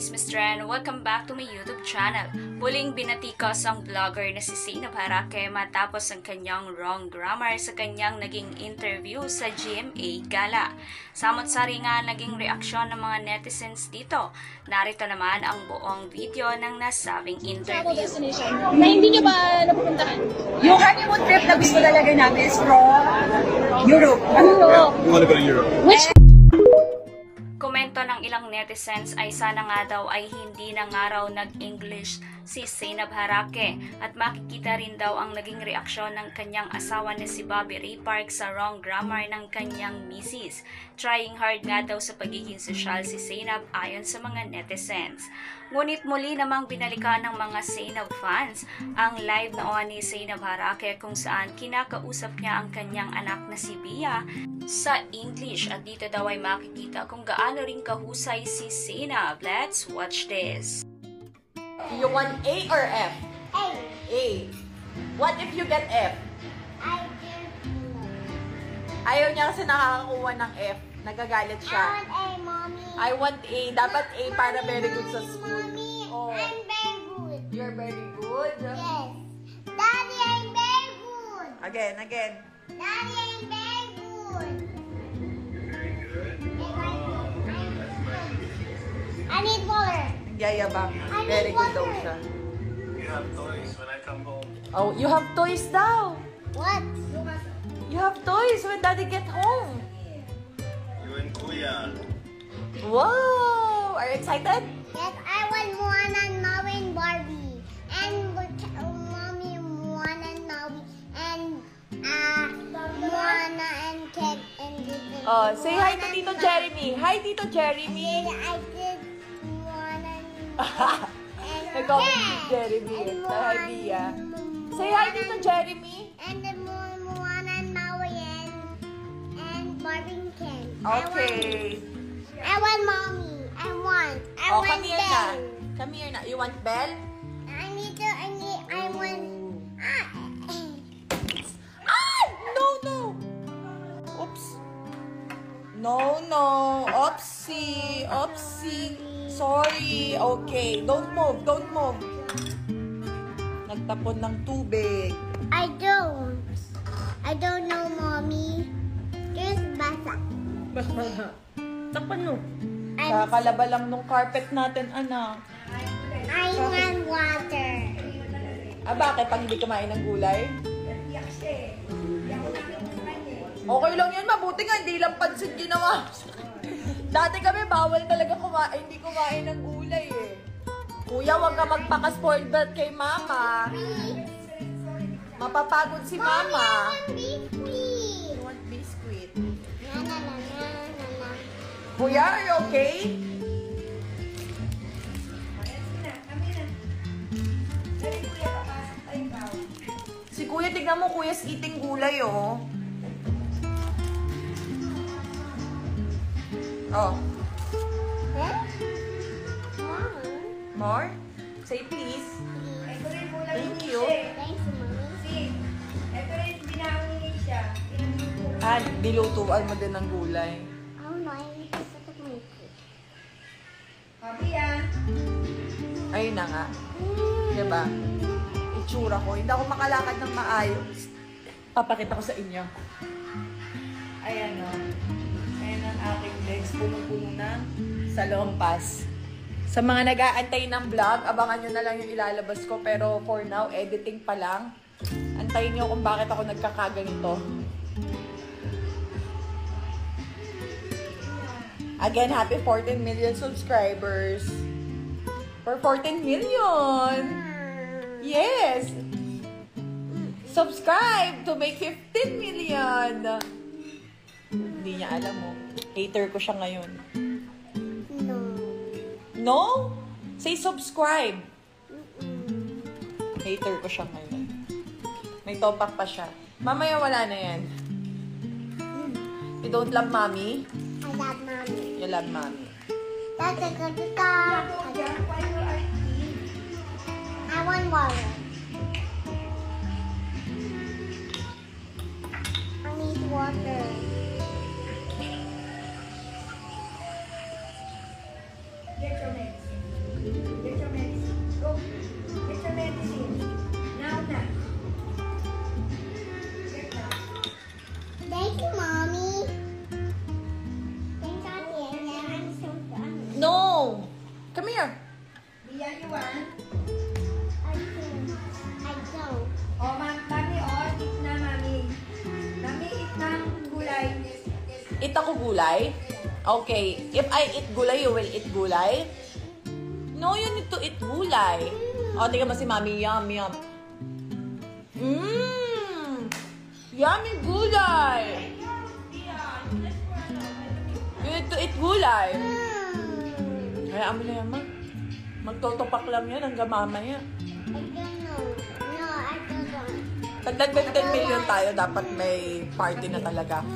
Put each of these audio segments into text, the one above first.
Chismis Trend! Welcome back to my YouTube channel. Muling binatikos ang vlogger na si Zainab Harake matapos ang kanyang wrong grammar sa kanyang naging interview sa GMA Gala. Samot-sari nga naging reaksyon ng mga netizens dito. Narito naman ang buong video ng nasabing interview. Na hindi nyo ba napupuntahan? Yung honeymoon trip na gusto talaga namin is from Europe. We want to go to Europe. Which? Komento ng ilang netizens ay sana nga daw ay hindi na nga raw nag-English si Zainab Harake at makikita rin daw ang naging reaksyon ng kanyang asawa na si Bobby Ray Park sa wrong grammar ng kanyang misis. Trying hard nga daw sa pagiging sosyal si Zainab ayon sa mga netizens. Ngunit muli namang binalikan ng mga Zainab fans ang live noon ni Zainab Harake kung saan kinakausap niya ang kanyang anak na si Bia sa English at dito daw ay makikita kung gaano rin kahusay si Zainab. Let's watch this. You want A or F? A. A. What if you get F? I don't know. Ayaw niya kasi nakakakuha ng F. Nagagalit I siya. want A, mommy. I want A. Dapat A para very good sa school. Mommy, Oh. I'm very good. You're very good. Yes. Daddy, I'm very good. Again. Daddy, I'm very good. I need water. Yayabang. I Very need good daw water. siya. You have toys when I come home. Oh, you have toys daw. What? You have toys when daddy get home. You and Kuya. Wow! Are you excited? Yes, I want Moana and Maui and Barbie. And mommy, Moana and Maui. And Moana and Ken and Disney. Oh, say hi to Tito Jeremy. Hi, Tito Jeremy. I did Moana and Nag-comment si Ken. Jeremy. And Hi, Bia. Say hi, Tito Jeremy. And the Moana and Maui and Barbie and Ken. Okay. I want mommy. I want Oh, come here na. Belle. Come here na. You want Belle? I want. Ah! No. Oops. No. Oopsie. Sorry. Okay. Don't move. Nagtapon ng tubig. I don't know, mommy. Just basa. Takpan mo. Kakalaba lang nung carpet natin, anak. I want water. Ah, bakit? Pag hindi kumain ng gulay? Okay lang yan. Mabuti nga, hindi lang pansin ginawa. Dati kami, bawal talaga hindi kumain ng gulay eh. Kuya, huwag ka magpaka-spoiled brat kay mama. Mapapagod si Mommy, mama. I want biscuit. You want biscuit? Na. Kuya, are you okay? Si kuya, tignan mo, kuya's eating gulay, oh. Oh, Huh? Mom. more? Say please. Thank you. Thanks, mommy. Ah, nilutuan mo din ng gulay. Oh no, I need to put up my food. Ayun na nga. Diba? Itsura ko. Hindi ako makalakad ng maayos. Papakita ko sa inyo. Ayan o. Ayan ang aking legs. Punong-puno na sa lompas. Sa mga nag-aantay ng vlog, abangan nyo na lang yung ilalabas ko. Pero for now, editing pa lang. Antayin nyo kung bakit ako nagkakaganito. Again, happy 14 million subscribers. For 14 million! Yes! Subscribe to make 15 million! Hindi niya alam mo. Hater ko siya ngayon. No. No? Say subscribe. Hater ko siya ngayon. May topak pa siya. Mamaya wala na yan. You don't love mommy? I love mommy. You love mommy. I want water. I need water. Get your medicine. here. Bia, you want? I don't. Oh, mami, oh, eat na, mami. Mami, eat na gulay. Eat ako gulay? Okay. If I eat gulay, you will eat gulay? No, you need to eat gulay. O, tingnan mo si mami. Yum, yum. Mmm! Yummy gulay! You need to eat gulay. Hayaan mo na yan, ma. Magtotopak lang yan hanggang mamaya. I don't know. No, I don't. Tagdag 10 million tayo, dapat may party na talaga.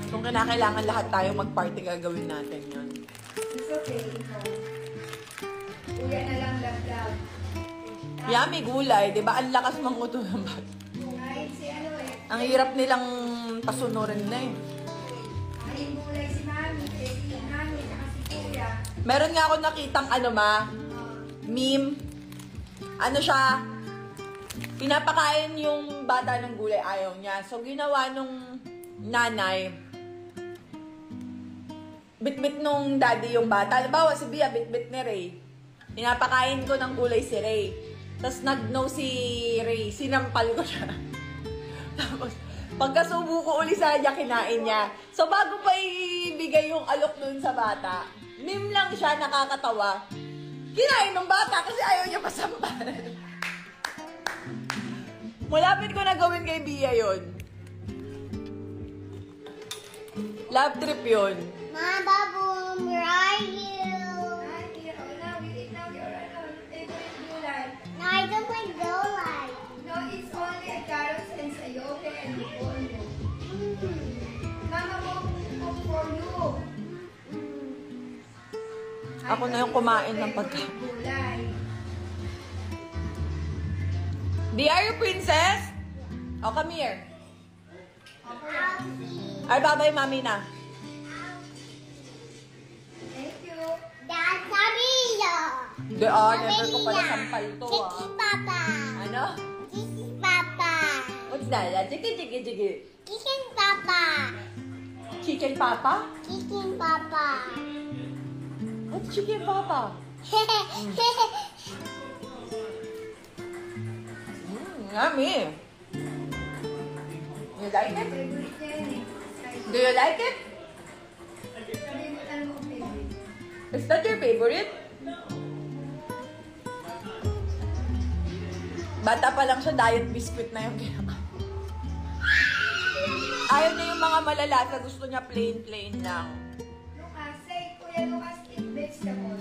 Kung kinakailangan lahat tayo mag-party, gagawin natin yun. It's okay, ito. Kuya na lang, love. Yummy gulay, di ba? Ang lakas manguto ng bata. Kahit si ano eh. Ang hirap nilang pasunurin na eh. Ay, gulay si mami, si mami, saka si kuya. Meron nga ako nakitang meme. Ano siya, pinapakain yung bata ng gulay, ayaw niya. So, ginawa nung nanay, bit-bit nung daddy yung bata. Halimbawa, si Bia, bit-bit ni Ray. Pinapakain ko ng gulay si Ray. Tapos nag-no si Ray, sinampal ko siya. Tapos, pagkasubo ko uli sa kanya, kinain niya. So, bago pa ibigay yung alok nun sa bata, meme lang siya, nakakatawa. Kinain ng bata kasi ayaw niya pasampal. Malapit ko na gawin kay Bia yun. Love trip yun. Mama, boom, where are you? Ay, dear, oh, now we eat now your favorite gulay. No, I don't want gulay. No, it's only a carrots and sayote and repolyo. Mama mo cook for you. Ako na yung kumain ng pagkain. Gulay. Di, are you princess? Oh, come here. Alfie. Ay, babay, mami na. Thank you. That's Maria. Di, never ko pala sampal to, Kiki Papa. Ano? Kiki Papa. What's that? Jiggy, jiggy, jiggy. Kiki Papa. Chicken papa? Kiki Papa. What's chicken papa? Yummy. You like it? Favorite niya yun eh. Do you like it? Kalimutan mo ang favorite. Is that your favorite? Bata pa lang siya, diet biscuit na yung kinakain. Ayaw niya yung mga malalasa, gusto niya plain lang. Lucas, say, Kuya Lucas, eat vegetable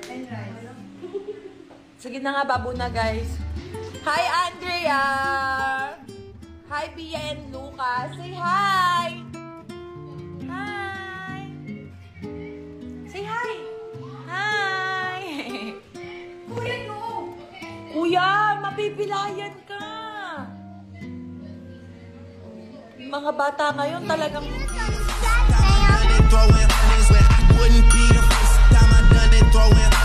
and rice. Sige na nga, babo na guys. Hi, Andrea! Hi, Bia and Lucas. Say hi! Hi! Say hi! Hi! Kuya, no! Kuya, mapipilayan ka! Yung mga bata ngayon talagang... Throwing hundreds when I wouldn't be the first time I done it, throwing